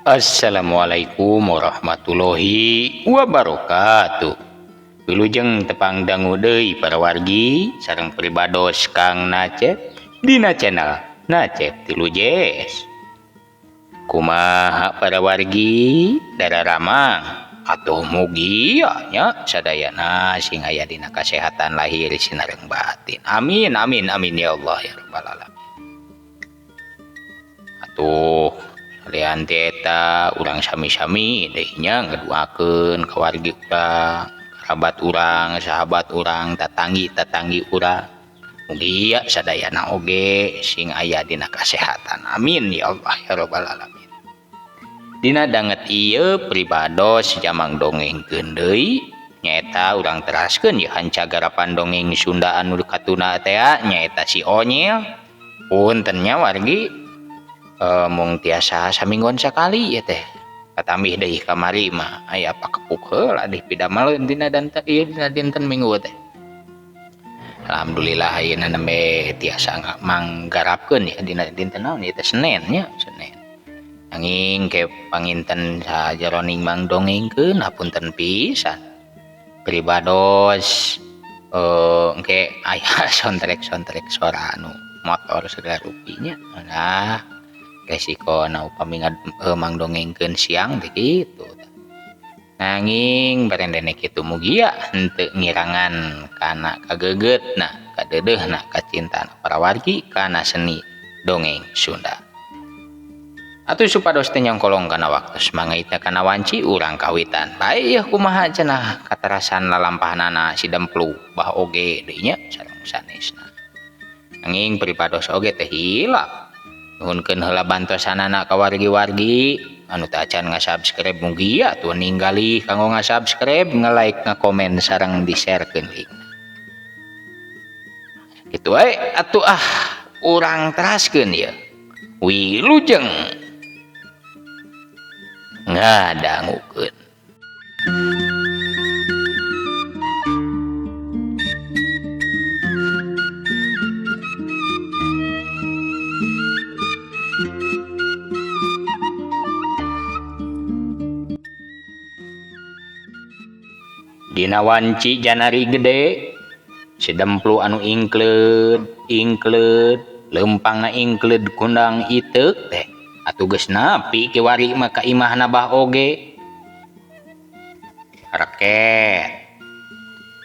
Assalamualaikum warahmatullahi wabarakatuh. Wilujeng tepang dangu deui para wargi sareng pribados Kang Nacep dina channel Nacep Tilujes. Kumaha para wargi dararamang atuh mugi nya sadayana sing aya dina kasehatan lahir sinareng batin. Amin amin amin ya Allah ya rabbal alamin. Atuh kalian eta urang sami-sami deui nya ngaduakeun ka wargi urang, kerabat urang, sahabat urang, tatanggi urang. Mugi sadayana oge sing aya dina kasehatan. Amin ya Allah ya rabbal alamin. Dina danget ieu pribados jamang dongengkeun deui nyaeta urang teraskeun ya hanca garapan dongeng Sunda anu katuna teh nyaeta si Onyil. Punten nya wargi mung tiasa saminggon sakali ya teh katambih deui kamari mah aya pakepuk heula deui pidamel dina dinten Minggu teh. Alhamdulillah ayeuna nembe tiasa manggarapkeun ya dina dinten naon ieu teh Senin nya Senin. Nanging ke panginten sajeroning mangdongengkeun hapunten pisan. Pribados engke aya soundtrack suara anu motor segala rupinya. Nah, resiko upami mangdongengkeun siang teh kitu. Nanging barendene kitu mugi henteu ngirangan kana kagegetna, kadeudeuhna, kacintana para wargi kana seni dongeng Sunda. Atuh supados teh nyongkolong kana waktu mangaitna kana wanci urang kawitan. Bae kumaha cenah katerasan lalampahanana si Demplu bah oge deui nya sareng sanesna. Nanging pribados oge teh hilap. Nuhunkeun heula bantosanana ka wargi-wargi anu teu acan ngasubscribe mugi atuh ninggali kanggo ngasubscribe, nge-like, ngakomen sareng di-sharekeun link. Kitu wae atuh urang teraskeun ieu. Wilujeng ngadangukeun. Dina wanci janari gede si Demplu anu ingkleud leumpangna ingkleud kundang iteuk teh atuh geus napi kiwari mah ka imahna bah oge. Reket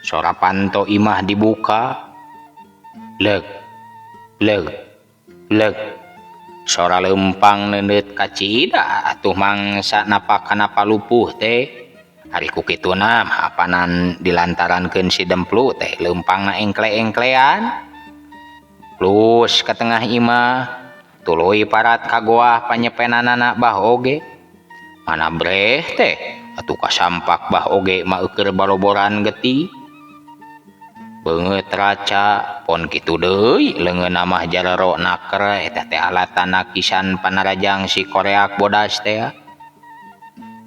sora panto imah dibuka leg sora leumpang neuneut ka cida atuh mangsa napa kanapa lupuh teh. Ari ku kituna apanan dilantarankeun si Demplu teh leumpangna engkle-engklean plus ka tengah imah tuluy parat ka goah panyepenanana bah oge. Mana breh teh atuh kasampak bah oge mah eukeur baloboran geti. Beungeut raca pon kitu deui leungeunna mah jalero naker eta teh alatana kisan panarajang si koreak bodas teh.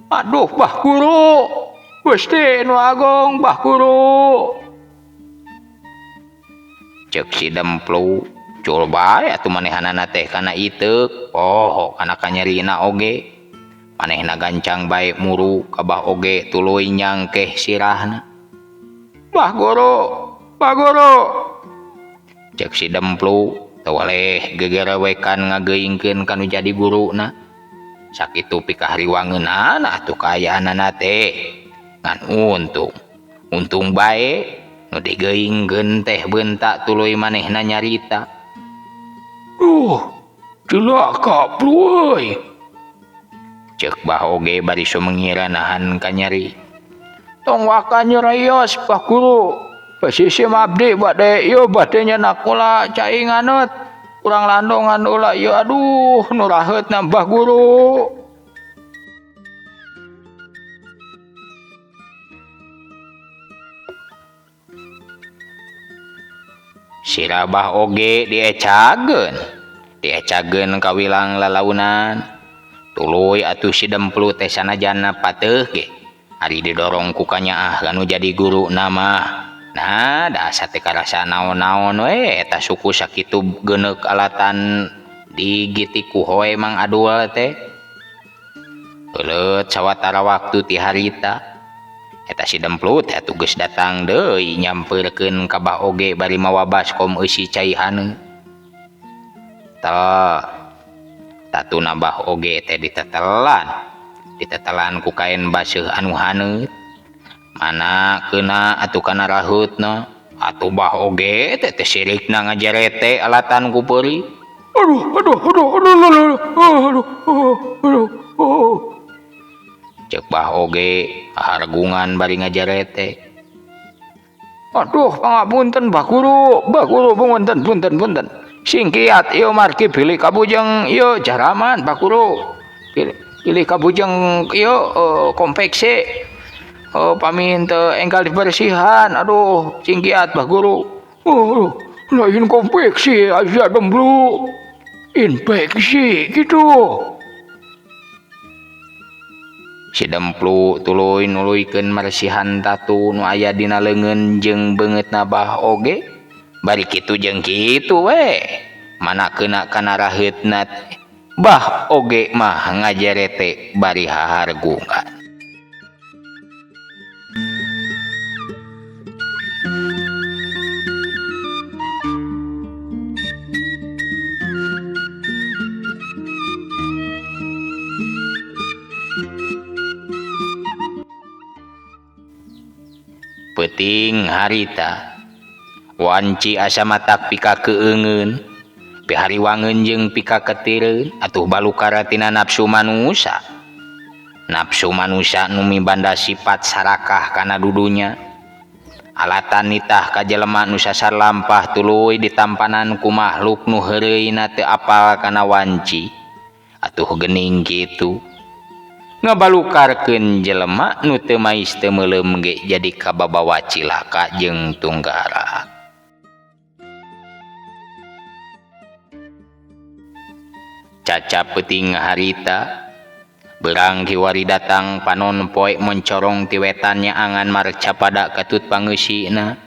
Aduh bah guru, Gusti nu agung bah guru. Ceuk si Demplu, cul bae atuh manehanana teh kana iteuk, poho kana kanyarina oge. Manehna gancang bae muru ka bah oge tuluy nyangkeh sirahna. Bah guru. Ceuk si Demplu teu waleh gegerewekan ngageuingkeun kanu jadi guruna. Sakitu pikah riwangeunana atuh kaayaanana teh ngan untung bae nu digeuingkeun teh beunta tuluy manehna nyarita. Cilaka pluy. Ceuk bah oge bari sumengira nahan kanyari. Tong waka nyerayos bah guru. Pasisi abdi bade ieu bade nyenak ulah cai nganeut. Urang landongan ulah ieu aduh nu raheutna bah guru. Sirabah oge diecageun kawilang lalaunan. Tuluy atuh si Demplu teh sanajan pateuh ge ari didorong ku kanyaah anu jadi guru nama. Nah da asa teh karasa naon-naon we eta suku sakitu geuneuh alatan digiti ku hoe Mang Adul teh. Heuleut sawatara waktu ti harita eta si Demplut atuh geus datang deui nyampeurkeun ka Bah Oge bari mawa baskom eusi cai haneu. Tah tatuna Bah Oge teh ditetelan ku kain baseuh anu haneut. Mana keuna atuh kana raheutna atuh Bah Oge teh sirikna ngajarete alatan ku peuri. Aduh. Cek Bah Oge hargungan bari ngajarete. Aduh pangapunten Bah Guru punten. Singkiat ieu margi pilih kabujeng ieu jaraman Bah Guru. Pilih kabujeng ieu konveksi. Pamin teu enggal dibersihan. Aduh singkiat Bah Guru. Lain konveksi aja Demplut. Infeksi gitu. Si Demplut tuluy nuluykeun marsihan tatu nu aya dina leungeun jeung beungeutna Bah Oge. Bari kitu jeung kitu we. Manakeuna kana raheutna Bah Oge mah ngajarete bari hahargungan. Peuting harita wanci asa matak pika keungeun pihariwangeun jeung pika ketireun atuh balukara tina nafsu manusa nu mibanda sifat sarakah kana dudunya alatan nitah ka jelema nu sasar lampah tuluy ditampanan ku makhluk nu heureuyna teu apal kana wanci atuh geuning kitu ngabalukarkeun jelema nu teu mais teu meuleum ge jadi kababawa cilaka jeung tunggara. Caca peuting harita beurang kiwari datang panon poe mencorong ti wetannya angan marek capada katut pangeusina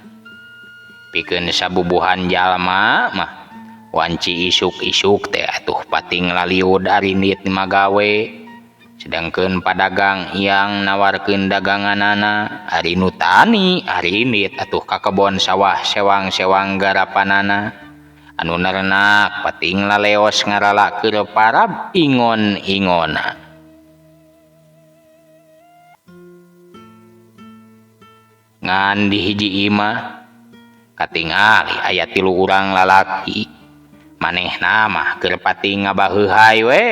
pikeun sabubuhan jalma mah wanci isuk-isuk teh atuh pating laliud ari nit magawe. Sedangkeun padagang yang nawarkeun daganganana ari nu tani ari nit atuh ka kebon sawah sewang-sewang garapanana anu nernak pating laleos ngarala keur parab ingon-ingona. Ngan di hiji imah katingali aya 3 urang lalaki manehna mah keur pating ngabaheuhai we.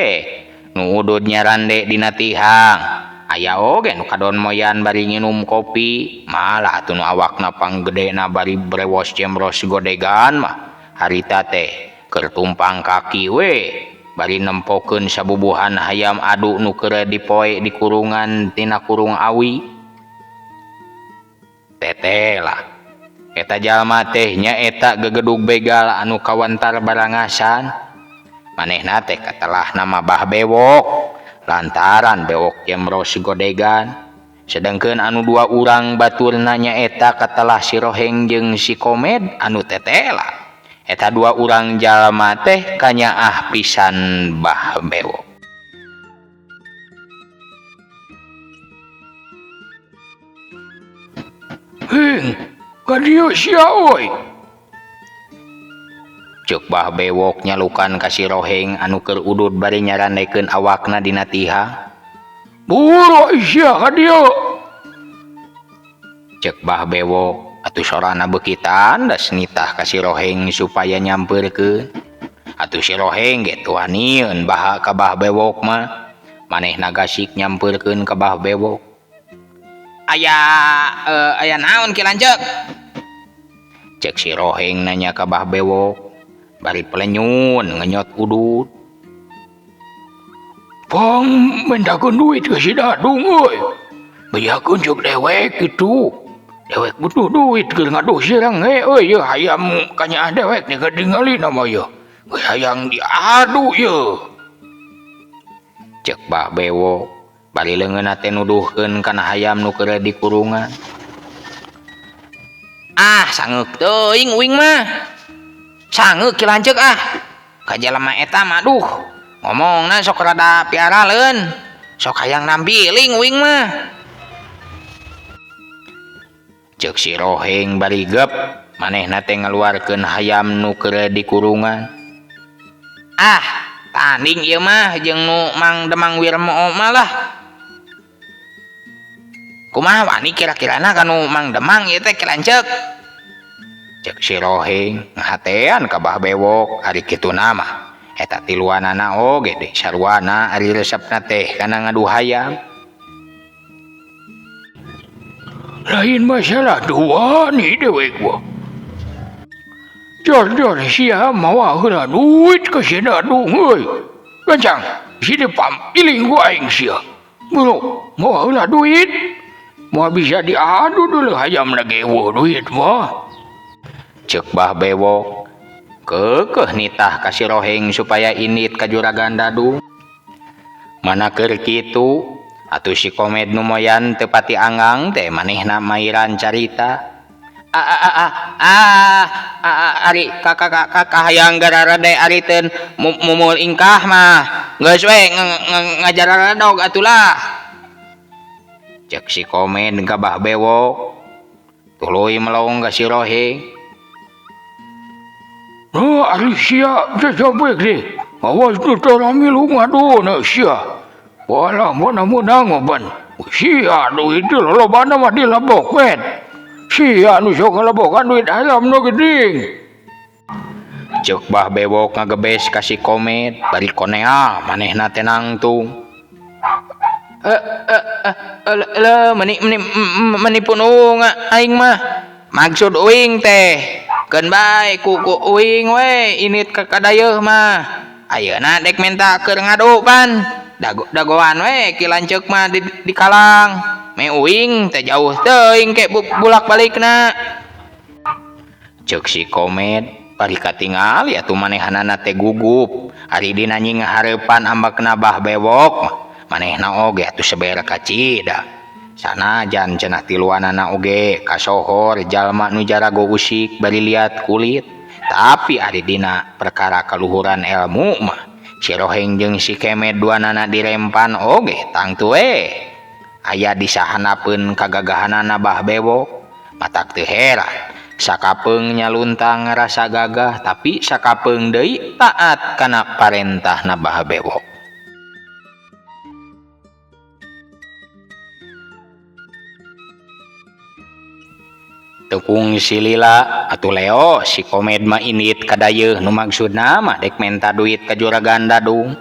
Nu udud nyarande dina tihang aya oge nu kadon moyan bari nginum kopi malah atuh nu awakna panggedena bari brewos jembros godegan mah harita teh keur tumpang kaki we bari nempokeun sabubuhan hayam adu nu keur dipoe di kurungan tina kurung awi. Tetela eta jalma teh nyaeta gegedug begal anu kawentar barangasan. Manehna teh katelah nama Bah Bewok lantaran bewok jembros godegan. Sedangkeun anu 2 urang baturna nyaeta katelah si Roheng jeung si Komed anu tetela. Eta 2 urang jalma teh kanyaah pisan Bah Bewok. Heng, ka dieu sia oi. Ceuk Bah Bewok nyalukan ka si Roheng anu keur udud bari nyarandekeun awakna dina tihang. Buru sia ka dieu. Ceuk Bah Bewok atuh sorana beukitan das nitah ka si Roheng supaya nyampeurkeun. Atuh si Roheng ge tuanieun baha ka Bah Bewok mah manehna gasik nyampeurkeun ka Bah Bewok. Aya naon ki lanceuk? Ceuk si Roheng nanya ka Bah Bewok bari pelenyun ngenyot udud. Pang mendakeun duit ke si Dadung euy. Bejakeun ceuk dewek kitu. Dewek butuh duit keur ngaduh sirang euy ye hayam kanyaah dewek nih kadingali nama ye. Geus hayang diadu ye. Ceuk Bah Bewok bari leungeunna teh nuduhkeun kana hayam nu keur di kurungan. Sangeuk teuing uing mah. Sangeuk ki lanceuk ka jalema eta mah duh ngomongna sok rada piaraleun sok hayang nampiling uing mah. Cek si Roheng bari gep manehna teh ngaluarkeun hayam nu keur di kurungan. Ah, tanding ieu mah jeung nu Mang Demang Wirmo malah. Kumaha wani kira-kirana kanu Mang Demang ieu teh kilancek? Cek si Roheng ngahatean ka Bah Bewok ari kituna mah. Eta tiluanana oge deui sarwana ari resepna teh kana ngadu hayam. Lain masalah dua nih dewek gua. Jor sia mawa heula duit ke sina dung euy. Gancang, si depam iling gua aing sia. Bro, mawa heula duit. Mau bisa diadu dulu hayam lagi duit mah. Cek Bah Bewok keukeuh nitah ka si Roheng supaya init ka Juragan Dadung. Mana keur kitu atuh si Komed nu moyan teu pati anggang teh manehna mairan carita. Ari kakak hayang gararade ari teu mumul ingkah mah geus we ngajar dog atulah. Cek si Komed ka Bah Bewok tuluy melong ka si Roheng. Ari sia jajabek deh. Awas tu tarami lu ngadu na sia. Wala mana menang ban. Sia duit itu lolobana mah dilabok men. Sia nu sok ngalabokan duit hayam nu geding. Cek Bah Bewok ngagebes ka si Komed bari konea manehna tenang tung. Menipun aing mah maksud uing teh keun bae ku uing we init ka kadayeuh mah ayeuna dek menta keur ngadu pan dagoan we kilanceuk mah di kalang me uing teh jauh teuing ke bulak balikna. Ceuk si Komed bari katingali atuh manehanana teh gugup ari dina nying hareupan ambakna Bah Bewok manehna oge atuh sabere kacida. Sanajan cenah tiluanana oge kasohor jalma nu jarago usik bari liat kulit, tapi ari dina perkara kaluhuran ilmu mah si Roheng jeung si Kemed duanana dirempan oge tangtu aya disahanapeun kagagahanana Bah Bewok. Matak teu heran sakapeung nyaluntang rasa gagah tapi sakapeung deui taat kana parentahna Bah Bewok. Tekung si Lila atuh Leo si Komed mah init kadayeuh nu maksudna mah dek menta duit ka Juragan Dadung.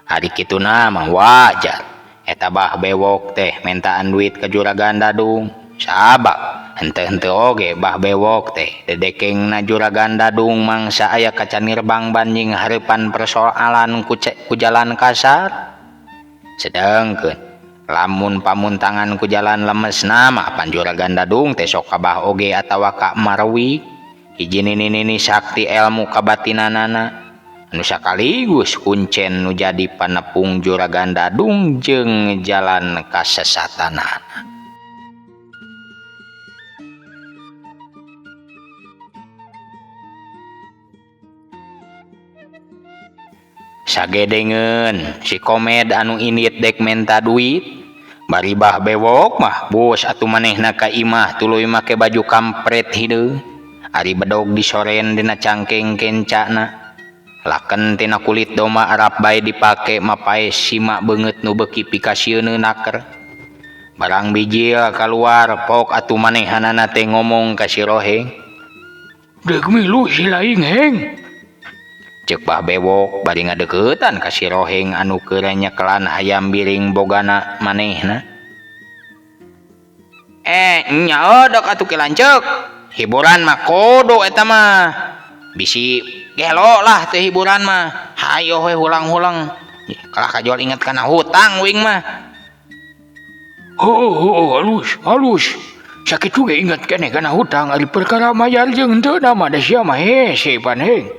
Ari kituna mah wajar eta Bah Bewok teh mentaan duit ka Juragan Dadung. Sabab henteu-henteu oge Bah Bewok teh dedekengna Juragan Dadung mangsa aya kacanirbang banjing hareupan persoalan ku jalan kasar. Sedengkeun lamun pamuntangan ku jalan lemesna mah pan Juragan Dadung teh sok kabah oge atawa ka marwi hiji nini sakti ilmu kabatinanana anu sakaligus kuncen nu jadi panepung Juragan Dadung jeung jalan kasesatanana. Sagedengeun si Komed anu init dek menta duit bari Bah Bewok mah bos atuh manehna ka imah tuluy make baju kampret hideung ari bedog disoren dina cangkeng kencana laken tina kulit domba Arab bae dipake mapae simak beungeut nu beuki pikasieun naker barang bijil kaluar pok atuh manehanana teh ngomong ka si Roheng. Dek milu si laing heng. Cek Bah Bewok bari ngadeuketan ka si Roheng anu keur nyekelan hayam biring bogana manehna. Nya dok atuh kilanceuk. Hiburan mah kodo eta mah. Bisi gelo lah teh hiburan mah. Hayo we hulang-hulang. Kalah kajol inget kana hutang wing mah. Halus. Sakit juga ingat kene kana hutang ari perkara mayar jeung teu nama da sia mah hese pan heng.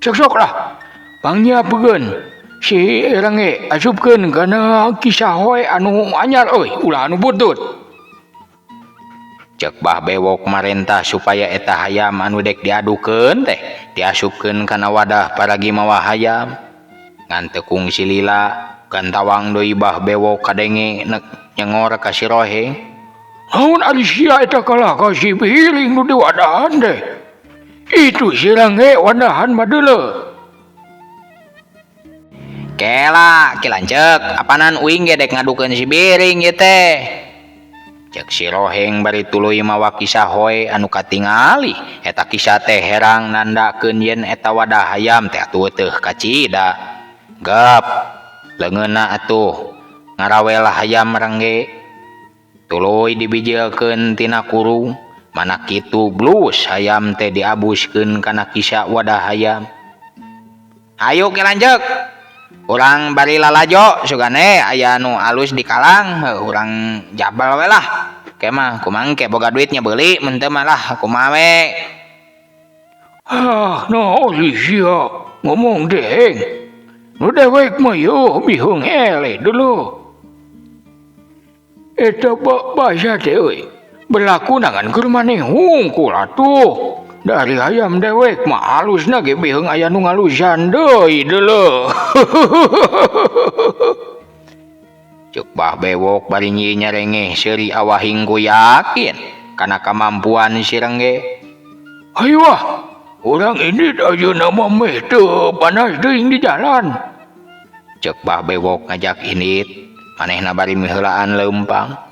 Sok lah pangnya pegeun si erang asupkeun kana kisah hoe anu anyar euy ulah anu butut. Cek Bah Bewok marentah supaya eta hayam anu dek diadukeun teh diasupkeun kana wadah paragi mawa hayam ngan tekung si Lila gantawang deui bah bewok kadenge nyengor ka si Roheng. Naon ari sia eta kalah ka si Biring nu diwadahan teh. Itu si Rangge wadahan mah deuleu. Kela kilancek apanan uing ge dek ngadukeun si Biring ieu teh. Cek si Roheng bari tuluy mawa kisah hoy anu katingali eta kisah teh herang nandakeun yen eta wadah hayam teh atuh teu kacida. Gap leungeunna atuh ngarawelah hayam Rangge. Tuluy dibijeulkeun tina kurung mana kitu blus hayam teh diabuskeun kana kisah wadah hayam. Hayu kilancek urang bari lalajo sugane aya nu alus di kalang urang jabal we lah ke mah kumangke boga duitnya beuli mun teu mah lah kumaha we. Naon sia ngomong deh. Nu dewek mah yo bihung ele dulu. Eta bahasa teh euy berlaku nangan keur maneh hungkul atuh. Dari hayam dewek mah halusna ge beuheung aya nu ngalusan deui deuleu. Cuk bah bewok bari nyi nyarengeh seuri awahing ku yakin kana kamampuan si Rangge. Hayu urang ini ayeuna mah meh teu panas deui di jalan. Cek bah bewok ngajak indit manehna bari miheulaan leumpang.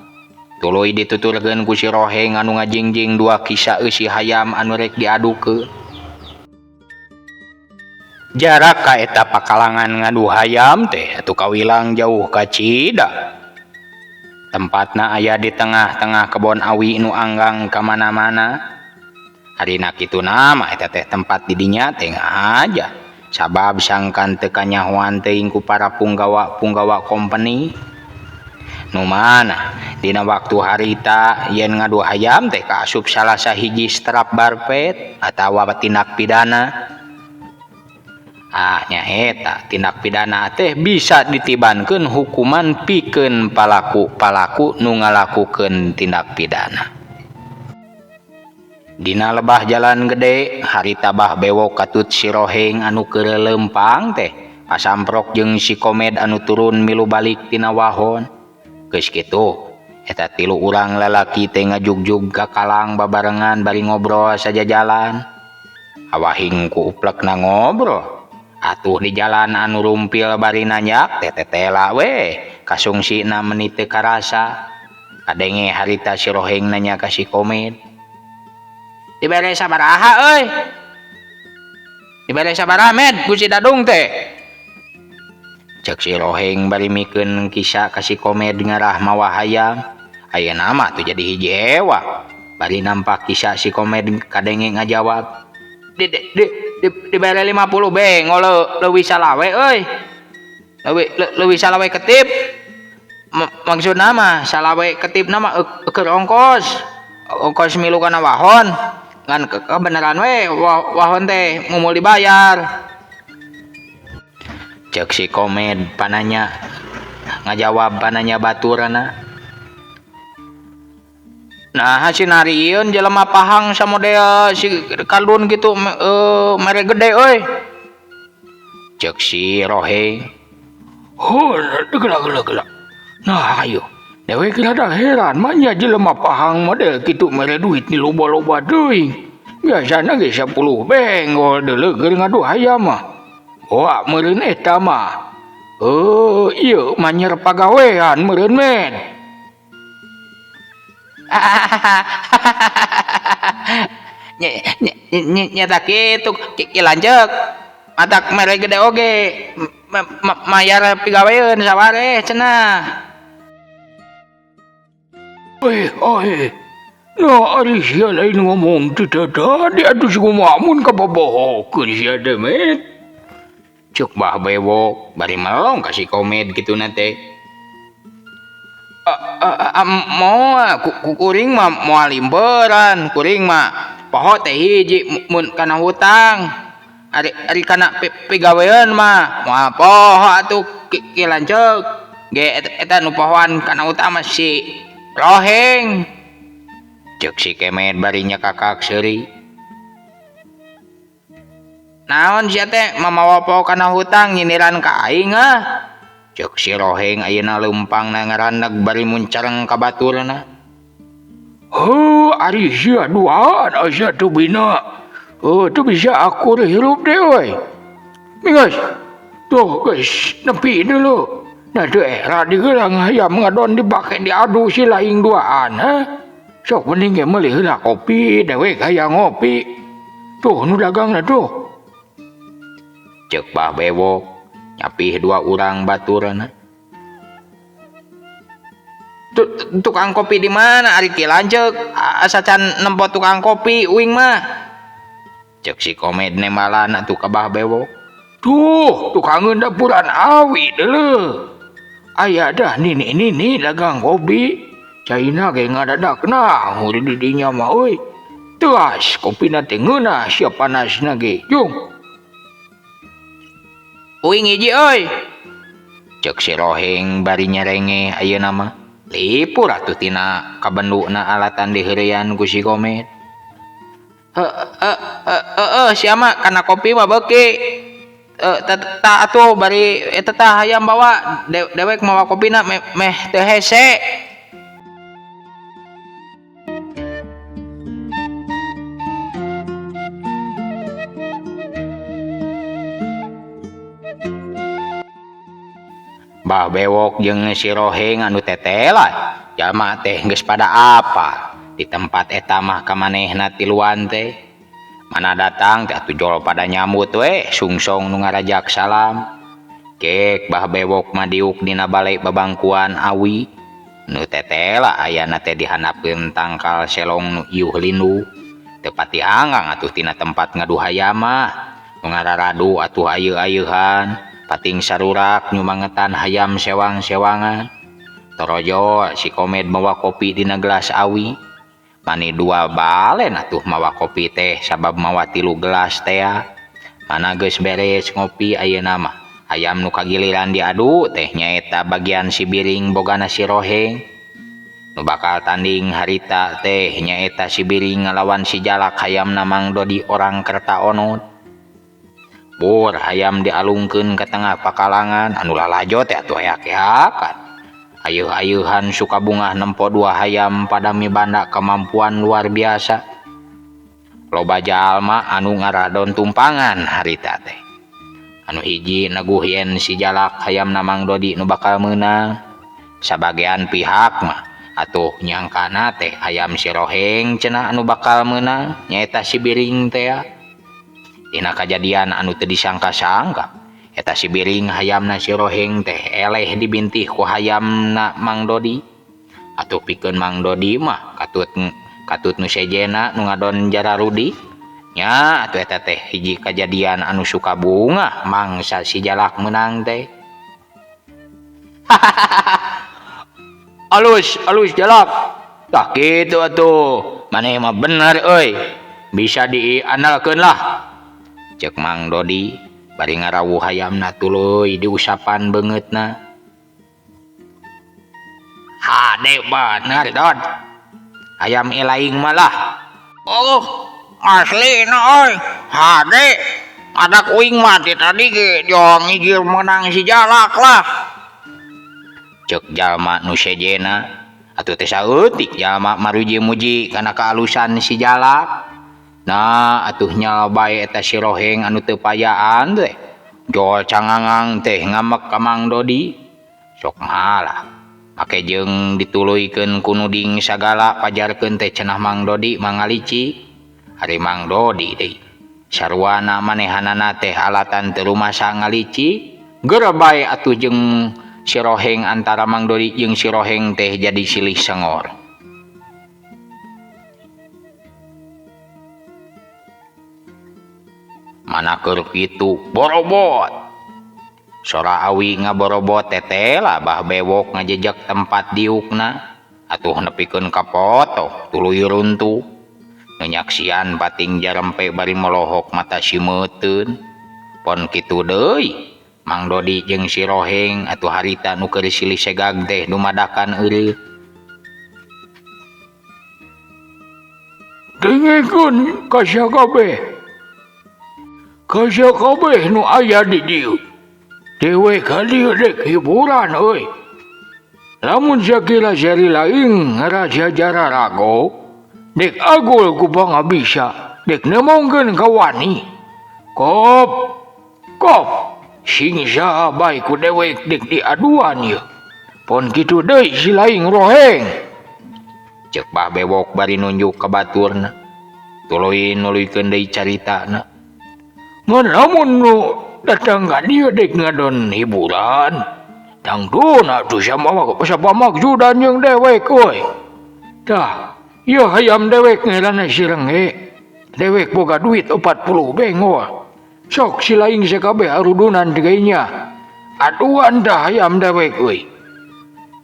Tuluy dituturkeun ku si Roheng anu ngajingjing dua kisah eusi hayam anu rek diadukeun. Jarak ka eta pakalangan ngadu hayam teh atuh kawilang jauh kacida. Tempatna aya di tengah-tengah kebon awi nu anggang ka mana-mana. Harina kituna mah eta teh tempat di dinya teh aja. Sabab sangkan teu kanyahoan teuing ku para punggawa company. Nu mana dina waktu harita yen ngadu hayam teh kaasup salah sahiji strap barpet atawa tindak pidana. Nyaeta tindak pidana teh bisa ditibankeun hukuman pikeun palaku nu ngalakukeun tindak pidana. Dina lebah jalan gede harita bah bewok katut si Roheng anu keur leumpang teh pasamprok jeung si Komed anu turun milu balik tina wahon. Geus kitu eta tilu urang lalaki teh ngajugjug ka kalang babarengan bari ngobrol saja jalan. Awahing ku uplekna ngobrol atuh di jalan anu rumpil bari nanyak tetela we kasungsina menit teu karasa. Kadenge harita si Roheng nanya ka si Komed, dibere sabaraha euy? Dibere sabaraha med ku si Dadung teh? Cek si Roheng bari mikeun kisah ka si Komed ngarah mawa hayam. Ayeuna mah tuh jadi hiji ewa. Bari nampak kisah si Komed kadenge ngajawab, dibere 50 beng leuwih salawe euy. Leuwih salawe ketip. Maksudna mah salawe ketipna mah keur ongkos milu kana wahon. Ngan kebenaran we wahon teh mumul dibayar. Cek si Komed pananya ngajawab pananya baturana. Nah sinarieun jelema pahang samodel si kaldun gitu mere gede euy. Cek si Roheng, Geula. Nah ayo dewek rada heran mah nya jelema pahang model kitu mere duit ni loba-loba deui. Biasana ge 10 benggol deuleu keur ngadu hayam mah. Wah meureun eta mah. Ieu manyer pagawean meureun men. Nyata kitu kilancek matak mere gede oge mayar pigaweun saware cenah. Nah ari sia lain ngomong teu tadi atuh kumaha mun kabobohokeun sia teh men. Cuk bah bewok bari melong ka si Komed kituna teh. Kuring mah moal limberan, kuring mah poho teh hiji mun kana hutang. Ari kana pigawean mah moal poho atuh kilancek. Ge eta nu pohoan kana hutang mah si Roheng. Cek si Kemed bari nyakakak seuri. Naon sia teh mamawa poho kana hutang nyindiran ka aing Cek si Roheng ayeuna leumpang na ngarandag bari muncareng ka baturna. Ari sia duaan asa tu bina. Tu bisa aku hirup deh oi. Mingas. Tuh guys, nepi dulu. Nah daerah di gelang hayam ngadon dibake diadu si laing duaan ha. Sok mending meuli heula kopi dewek hayang ngopi. Tuh nu dagangna tuh. Cek Bah Bewok nyapih 2 urang baturna. Tukang kopi di mana ari ki lanceuk asa can nempo tukang kopi uing mah. Cek si Komed nembalan atuh ka Bah Bewok. Tuh tukangeun dapuran awi deuleu. Aya dah nini dagang kopi. Caina ge ngadadakna muri di dinya mah euy. Teas kopina teh ngeunah sia panasna ge. Jung. Uing hiji euy. Cek si Roheng bari nyerenge ayeuna mah. Lipur atuh tina kabenduna alatan diheureyan ku si Komed. Siapa kana kopi mah beuki. Ta atuh bari eta tah hayam bawa dewek mawa kopina meh teu hese. Bah Bewok jeung si Roheng anu tetela jalma teh geus pada apa di tempat eta mah ka manehna tiluan teh mana datang teh atuh jol pada nyambut we sungsong nu ngarajak salam. Kek Bah Bewok mah diuk dina balai babangkuan awi nu tetela ayana teh dihandapkeun tangkal selong nu iuh lindu teu pati anggang atuh tina tempat ngadu hayam mah nu ngararadu atuh ayeuh-ayeuhan pating sarurak nyumangetan hayam sewang-sewangan. Torojo si Komed mawa kopi dina gelas awi. Mani 2 balen atuh mawa kopi teh sabab mawa 3 gelas teh. Mana geus beres ngopi ayeuna mah hayam nu kagiliran diadu teh nyaeta bagian si biring bogana si Roheng. Nu bakal tanding harita teh nyaeta si biring ngalawan si Jalak hayamna Mang Dodi orang Kertaonot. Bur hayam dialungkeun ka tengah pakalangan anu lalajo teh atuh ayak-ayakan. Ayeuh-ayeuhan suka bungah nempo 2 hayam pada mibanda kemampuan luar biasa. Loba jalma anu ngaradon tumpangan harita teh. Anu hiji naguh yen si Jalak hayamna Mang Dodi nu bakal meunang. Sabagean pihak mah atuh nyangkana teh hayam si Roheng cenah anu bakal meunang nyaeta si biring teh. Dina kajadian anu teu disangka-sangka eta si biring hayamna si Roheng teh eleh dibintih ku hayamna Mang Dodi. Atuh pikeun Mang Dodi mah katut nu sejena nu ngadon Jararudi. Nya atuh eta teh hiji kajadian anu suka bunga mangsa si Jalak menang teh. Alus Jalak. Tah kitu atuh. Maneh mah bener euy. Bisa diandalkeun lah. Cek Mang Dodi bari ngarawuh hayamna tuluy diusapan beungeutna. Hade bener Dod. Hayam elaing malah. Aslina euy. Hade. Ada kuing mati tadi ge jong ngigir menang si Jalak lah. Cek jalma nu sejena atuh teh saeutik jalma maruji-muji kana kaalusan si Jalak. Nah atuh nya bae eta si Roheng anu teu payaan teh jol cangangang teh ngamek ka Mang Dodi. Sok ngalah make jeung dituluykeun ku nuding sagala pajarkeun teh cenah Mang Dodi mangalici. Ari Mang Dodi deui sarwana manehanana teh alatan teu rumasa ngalici geura bae atuh jeung si Roheng antara Mang Dodi jeung si Roheng teh jadi silih sengor. Mana keur kitu borobot. Sora awi ngaborobot tetela Bah Bewok ngajejak tempat diukna atuh nepikeun ka poto tuluy runtuh. Nu nyaksian pating jarempe bari melohok mata simeuteun. Pon kitu deui Mang Dodi jeung si Roheng atuh harita nu keur silih segag teh dumadakan eureut. Dengekeun ka sia kabeh. Ka sia kabeh nu aya di dieu. Dewek kali dek hiburan euy. Lamun sakila sari laing raja Jararago, dek agul ku pangabisa, dek nemongkeun ka wani. Kop, sing saha bae ku dewek dek diaduan ye. Pon kitu deui si laing roheng. Cek Bah Bewok bari nunjuk ka baturna. Tuluy nuluykeun deui caritana. Ngan lamun nu datang ka dieu dek ngadon hiburan. Tangduna tu siapa maksudan yang dewek euy. Tah, ieu hayam dewek ngaranna Sirenge. Dewek boga duit 40 bengol. Sok si laing sakabeh arudunan digainya. Aduan dah hayam dewek euy.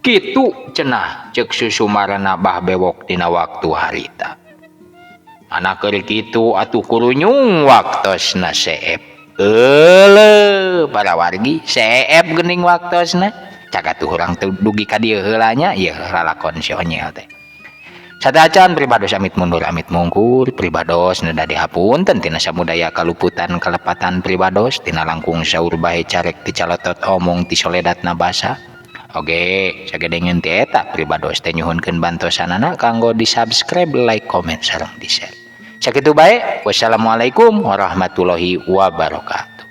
Kitu cenah cek susumarana Bah Bewok dina waktu harita. Anak keur kitu atuh kurunyung waktosna seep. Para wargi seep geuning waktosna. Cak atuh urang teu dugi ka dieu heula nya, ieu lalakon si onyel teh. Sadacan pribados amit mundur amit mungkur, pribados neda dihapunten tina samudaya kaluputan kalepatan pribados tina langkung saur bae carek ti calotot omong ti soledatna basa. Oge, sagedengeun ti eta pribados teh nyuhunkeun bantosanana kanggo di-subscribe, like, comment sareng di-share. Sakitu bae, wassalamualaikum warahmatullahi wabarakatuh.